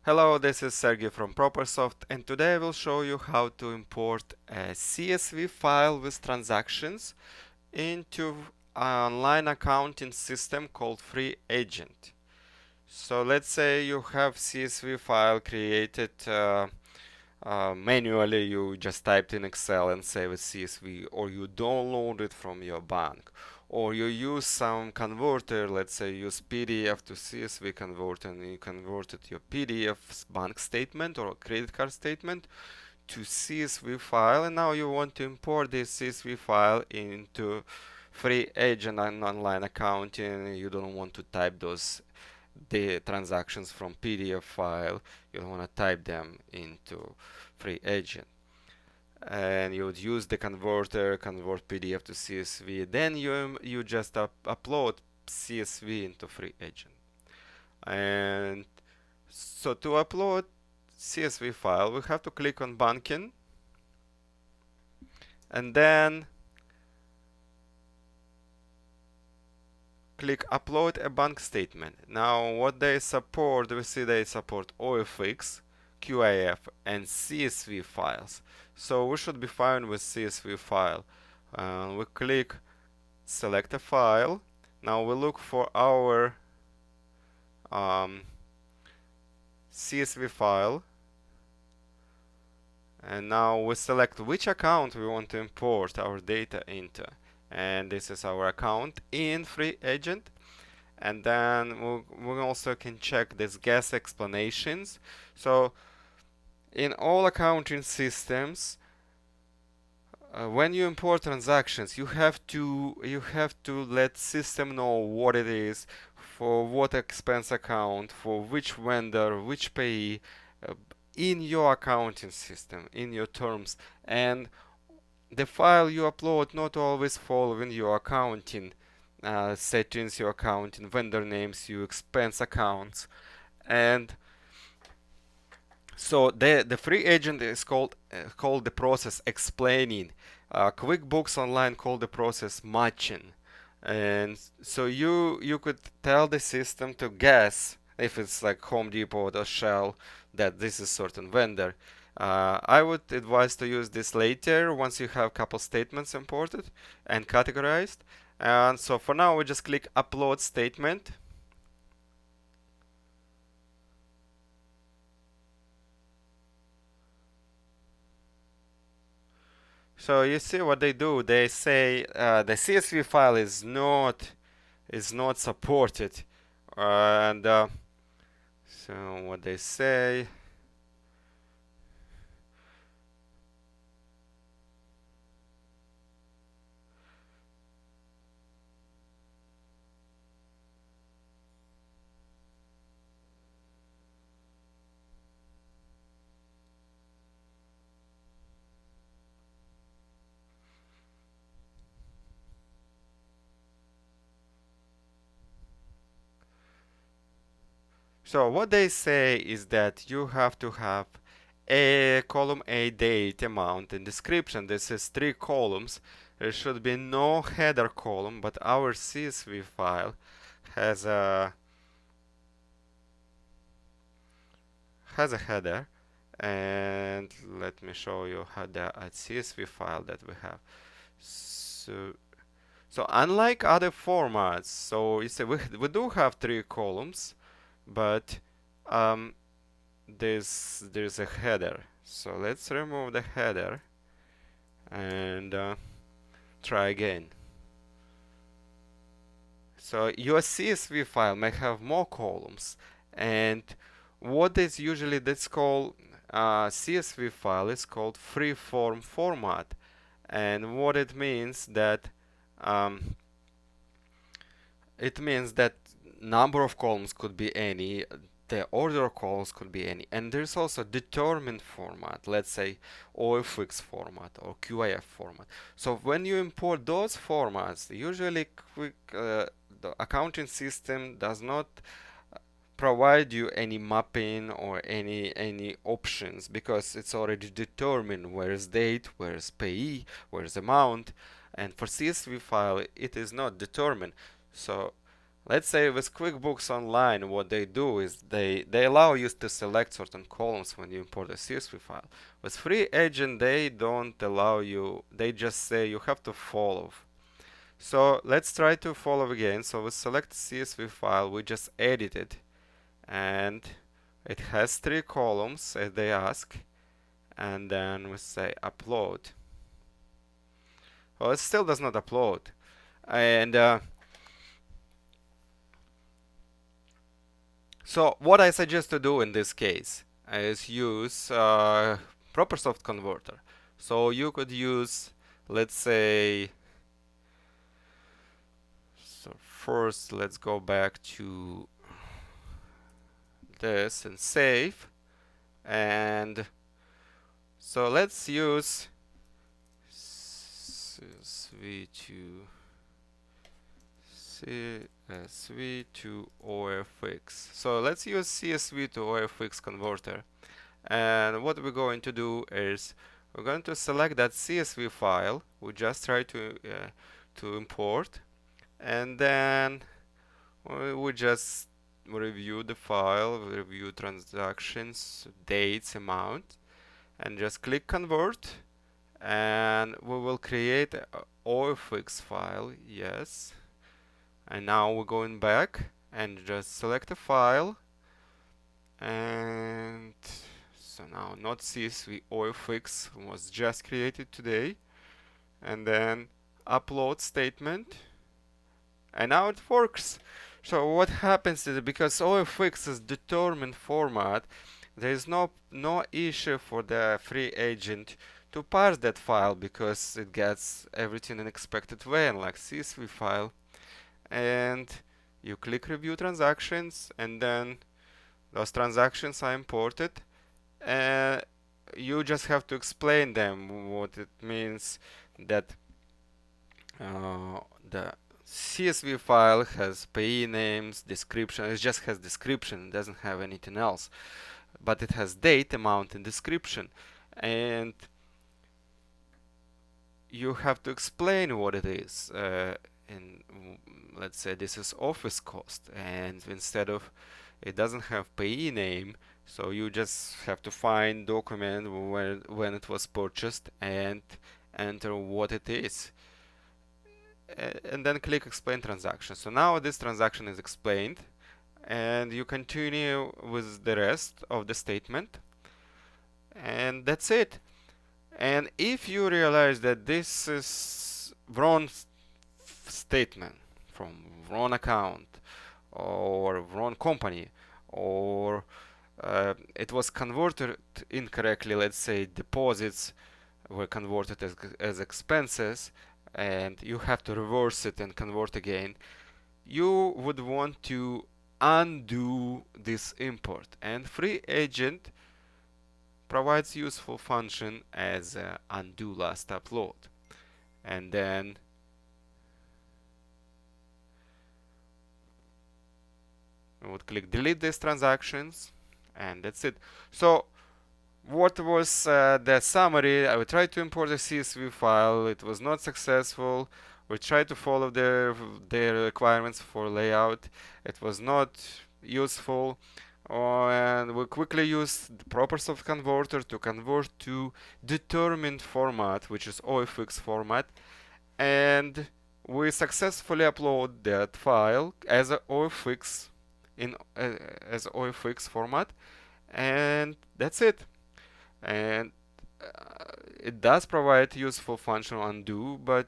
Hello, this is Sergey from ProperSoft, and today I will show you how to import a CSV file with transactions into an online accounting system called FreeAgent. So let's say you have CSV file created manually, you just typed in Excel and save as CSV, or you download it from your bank, or you use some converter, let's say use PDF to CSV converter, and you converted your PDF bank statement or credit card statement to CSV file, and now you want to import this CSV file into FreeAgent and online accounting. You don't want to type the transactions from PDF file. You don't want to type them into FreeAgent, and you would use the converter, convert PDF to CSV. Then you just upload CSV into FreeAgent. And so to upload CSV file, we have to click on banking, and then click upload a bank statement. Now what they support, we see they support OFX, QIF and CSV files. So we should be fine with CSV file. We click select a file. Now we look for our CSV file, and now we select which account we want to import our data into, and this is our account in FreeAgent. And then we also can check this guess explanations. So in all accounting systems, when you import transactions, you have to let system know what it is, for what expense account, for which vendor, which payee, in your accounting system, in your terms. And the file you upload not always following your accounting settings, your accounting vendor names, your expense accounts. And so the FreeAgent is called the process explaining. QuickBooks Online called the process matching. And so you could tell the system to guess if it's like Home Depot or Shell that this is certain vendor. I would advise to use this later once you have couple statements imported and categorized. And so for now we just click upload statement. So you see what they do. They say the CSV file is not supported, and so what they say. So what they say is that you have to have a column A, date, amount, and description. This is 3 columns. There should be no header column, but our CSV file has a header. And let me show you how the CSV file that we have. So unlike other formats, so you see we do have 3 columns, but um, there's a header. So let's remove the header and try again. So your CSV file may have more columns, and what is usually that's called CSV file is called free-form format, and what it means that um, number of columns could be any, the order of columns could be any, and there's also determined format, let's say OFX format or QIF format. So when you import those formats, usually the accounting system does not provide you any mapping or any options, because it's already determined where's date, where's payee, where's amount. And for CSV file it is not determined. So Let's say with QuickBooks Online, what they do is they allow you to select certain columns when you import a CSV file. With FreeAgent, they don't allow you, they just say you have to follow. So let's try to follow again. So we select CSV file, we just edit it, and it has 3 columns as they ask, and then we say upload. Well, it still does not upload. And so what I suggest to do in this case is use ProperSoft converter. So you could use, let's say, so first let's go back to this and save. And so let's use CSV to OFX. So let's use CSV to OFX converter. And what we're going to do is we're going to select that CSV file we just try to import, and then we just review the file, review transactions, dates, amount, and just click convert, and we will create a OFX file. Yes, and now we're going back and just select a file, and so now not CSV, OFX was just created today, and then upload statement, and now it works. So what happens is, because OFX is determined format, there is no issue for the FreeAgent to parse that file, because it gets everything in expected way, unlike CSV file. And you click review transactions, and then those transactions are imported. You just have to explain them what it means that the CSV file has payee names, description. It just has description, it doesn't have anything else, but it has date, amount, and description. And you have to explain what it is. Let's say this is office cost, and instead of, it doesn't have payee name, so you just have to find document when it was purchased and enter what it is, and then click explain transaction. So now this transaction is explained, and you continue with the rest of the statement, and that's it. And if you realize that this is wrong statement from wrong account or wrong company, or it was converted incorrectly, let's say deposits were converted as expenses, and you have to reverse it and convert again, you would want to undo this import. And FreeAgent provides useful function as undo last upload. And then I would click delete these transactions, and that's it. So what was the summary? I would try to import a CSV file. It was not successful. We tried to follow their requirements for layout. It was not useful. And we quickly used the ProperSoft converter to convert to determined format, which is OFX format, and we successfully upload that file as a OFX as OFX format, and that's it. And it does provide useful function undo, but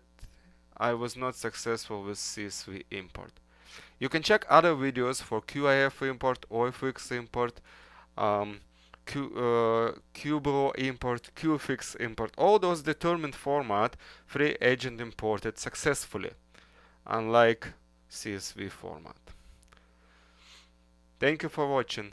I was not successful with CSV import. You can check other videos for QIF import, OFX import, Qbro import, Qfix import. All those determined format FreeAgent imported successfully, unlike CSV format. Thank you for watching.